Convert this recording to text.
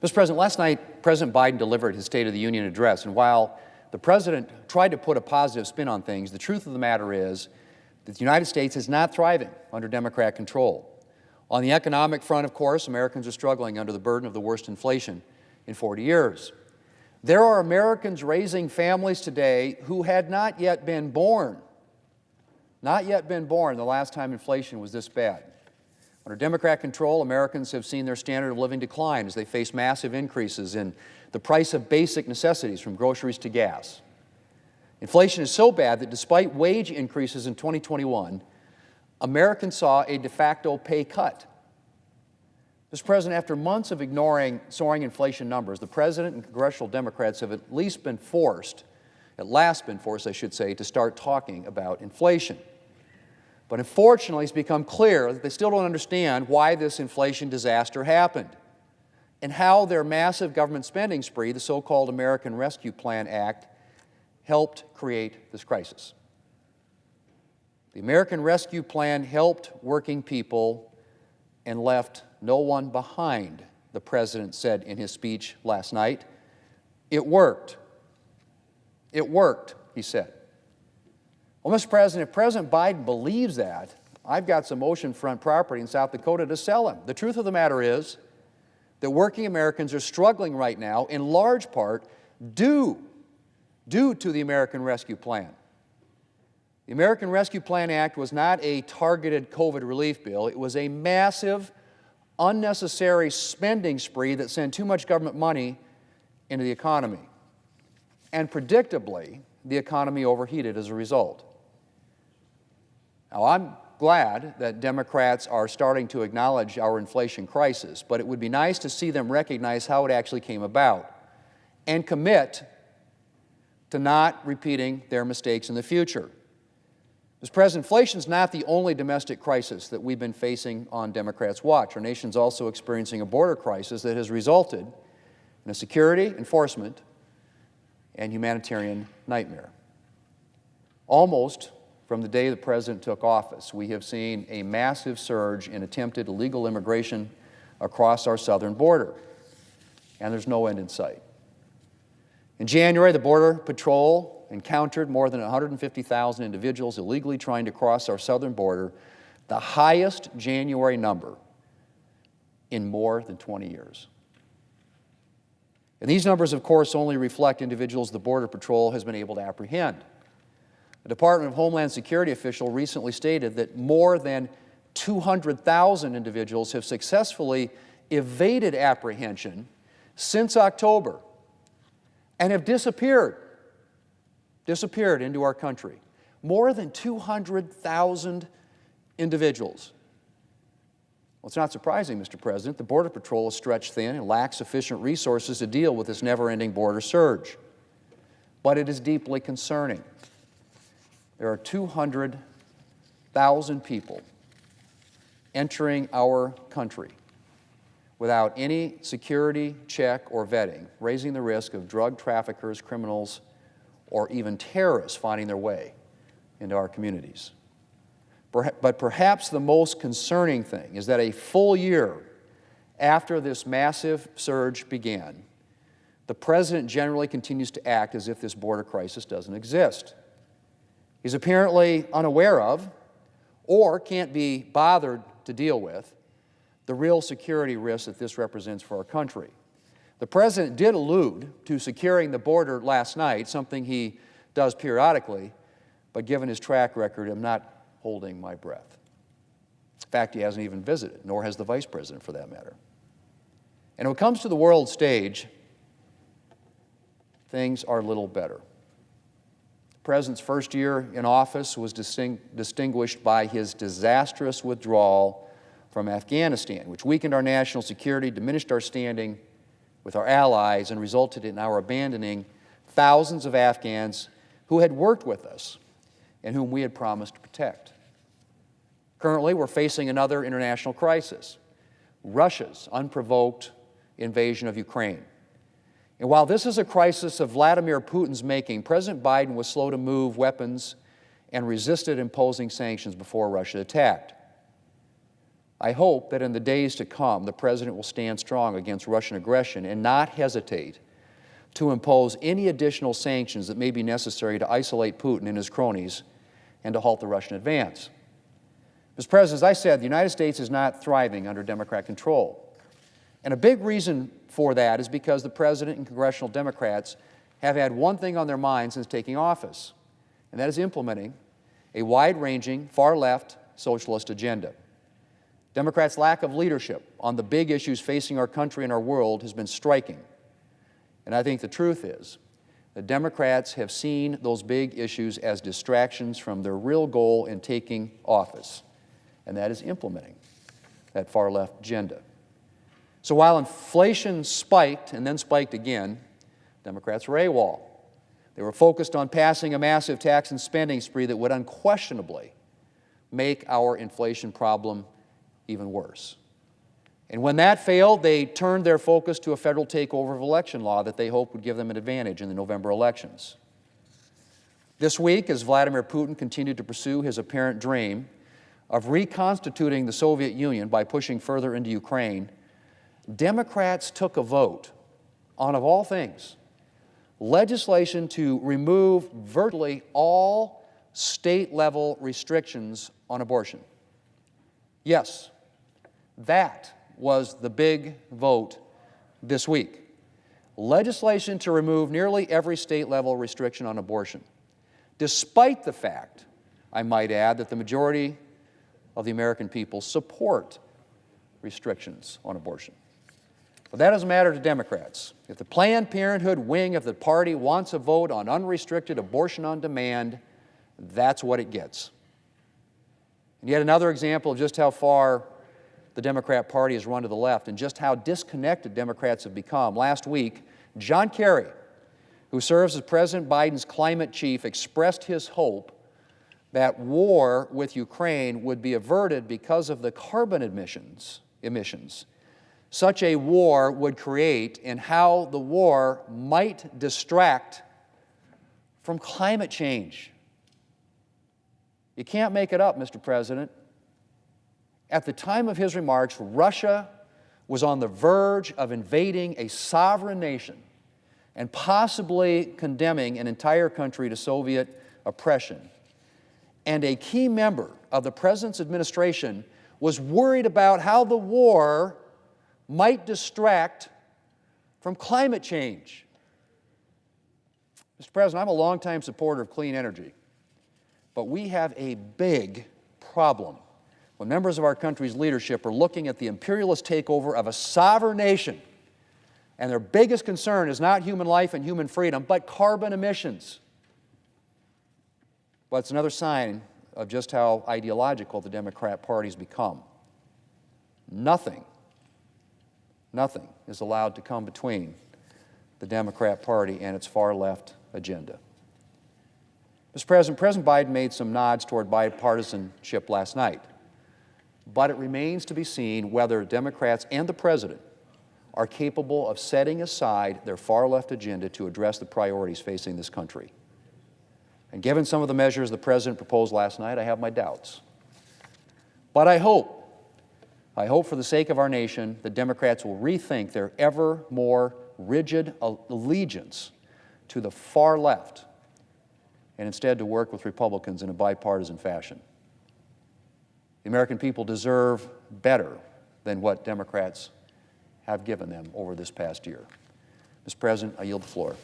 Mr. President, last night, President Biden delivered his State of the Union address, and while the President tried to put a positive spin on things, the truth of the matter is that the United States is not thriving under Democrat control. On the economic front, of course, Americans are struggling under the burden of the worst inflation in 40 years. There are Americans raising families today who had not yet been born the last time inflation was this bad. Under Democrat control, Americans have seen their standard of living decline as they face massive increases in the price of basic necessities from groceries to gas. Inflation is so bad that despite wage increases in 2021, Americans saw a de facto pay cut. Mr. President, after months of ignoring soaring inflation numbers, the President and congressional Democrats have at last been forced, I should say, to start talking about inflation. But unfortunately, it's become clear that they still don't understand why this inflation disaster happened and how their massive government spending spree, the so-called American Rescue Plan Act, helped create this crisis. The American Rescue Plan helped working people and left no one behind, the President said in his speech last night. It worked. It worked, he said. Well, Mr. President, if President Biden believes that, I've got some oceanfront property in South Dakota to sell him. The truth of the matter is that working Americans are struggling right now in large part due to the American Rescue Plan. The American Rescue Plan Act was not a targeted COVID relief bill. It was a massive, unnecessary spending spree that sent too much government money into the economy. And predictably, the economy overheated as a result. Now, I'm glad that Democrats are starting to acknowledge our inflation crisis, but it would be nice to see them recognize how it actually came about and commit to not repeating their mistakes in the future. Mr. President, inflation is not the only domestic crisis that we've been facing on Democrats' watch. Our nation's also experiencing a border crisis that has resulted in a security, enforcement, and humanitarian nightmare. Almost from the day the President took office, we have seen a massive surge in attempted illegal immigration across our southern border, and there's no end in sight. In January, the Border Patrol encountered more than 150,000 individuals illegally trying to cross our southern border, the highest January number in more than 20 years. And these numbers, of course, only reflect individuals the Border Patrol has been able to apprehend. A Department of Homeland Security official recently stated that more than 200,000 individuals have successfully evaded apprehension since October and have disappeared into our country. More than 200,000 individuals. Well, it's not surprising, Mr. President. The Border Patrol is stretched thin and lacks sufficient resources to deal with this never-ending border surge. But it is deeply concerning. There are 200,000 people entering our country without any security check or vetting, raising the risk of drug traffickers, criminals, or even terrorists finding their way into our communities. But perhaps the most concerning thing is that a full year after this massive surge began, the President generally continues to act as if this border crisis doesn't exist. He's apparently unaware of, or can't be bothered to deal with, the real security risks that this represents for our country. The President did allude to securing the border last night, something he does periodically, but given his track record, I'm not holding my breath. In fact, he hasn't even visited, nor has the Vice President for that matter. And when it comes to the world stage, things are a little better. The President's first year in office was distinguished by his disastrous withdrawal from Afghanistan, which weakened our national security, diminished our standing with our allies, and resulted in our abandoning thousands of Afghans who had worked with us and whom we had promised to protect. Currently, we're facing another international crisis, Russia's unprovoked invasion of Ukraine. And while this is a crisis of Vladimir Putin's making, President Biden was slow to move weapons and resisted imposing sanctions before Russia attacked. I hope that in the days to come, the President will stand strong against Russian aggression and not hesitate to impose any additional sanctions that may be necessary to isolate Putin and his cronies and to halt the Russian advance. Mr. President, as I said, the United States is not thriving under Democrat control. And a big reason for that is because the President and congressional Democrats have had one thing on their mind since taking office, and that is implementing a wide-ranging, far-left socialist agenda. Democrats' lack of leadership on the big issues facing our country and our world has been striking. And I think the truth is that Democrats have seen those big issues as distractions from their real goal in taking office, and that is implementing that far-left agenda. So while inflation spiked and then spiked again, Democrats were AWOL. They were focused on passing a massive tax and spending spree that would unquestionably make our inflation problem even worse. And when that failed, they turned their focus to a federal takeover of election law that they hoped would give them an advantage in the November elections. This week, as Vladimir Putin continued to pursue his apparent dream of reconstituting the Soviet Union by pushing further into Ukraine, Democrats took a vote on, of all things, legislation to remove virtually all state-level restrictions on abortion. Yes, that was the big vote this week. Legislation to remove nearly every state-level restriction on abortion, despite the fact, I might add, that the majority of the American people support restrictions on abortion. But that doesn't matter to Democrats. If the Planned Parenthood wing of the party wants a vote on unrestricted abortion on demand, that's what it gets. And yet another example of just how far the Democrat Party has run to the left and just how disconnected Democrats have become. Last week, John Kerry, who serves as President Biden's climate chief, expressed his hope that war with Ukraine would be averted because of the carbon emissions such a war would create and how the war might distract from climate change. You can't make it up, Mr. President. At the time of his remarks, Russia was on the verge of invading a sovereign nation and possibly condemning an entire country to Soviet oppression. And a key member of the President's administration was worried about how the war might distract from climate change. Mr. President, I'm a longtime supporter of clean energy, but we have a big problem when members of our country's leadership are looking at the imperialist takeover of a sovereign nation, and their biggest concern is not human life and human freedom, but carbon emissions. Well, it's another sign of just how ideological the Democrat Party's become. Nothing is allowed to come between the Democrat Party and its far-left agenda. Mr. President, President Biden made some nods toward bipartisanship last night, but it remains to be seen whether Democrats and the President are capable of setting aside their far-left agenda to address the priorities facing this country. And given some of the measures the President proposed last night, I have my doubts. But I hope for the sake of our nation that Democrats will rethink their ever more rigid allegiance to the far left and instead to work with Republicans in a bipartisan fashion. The American people deserve better than what Democrats have given them over this past year. Mr. President, I yield the floor.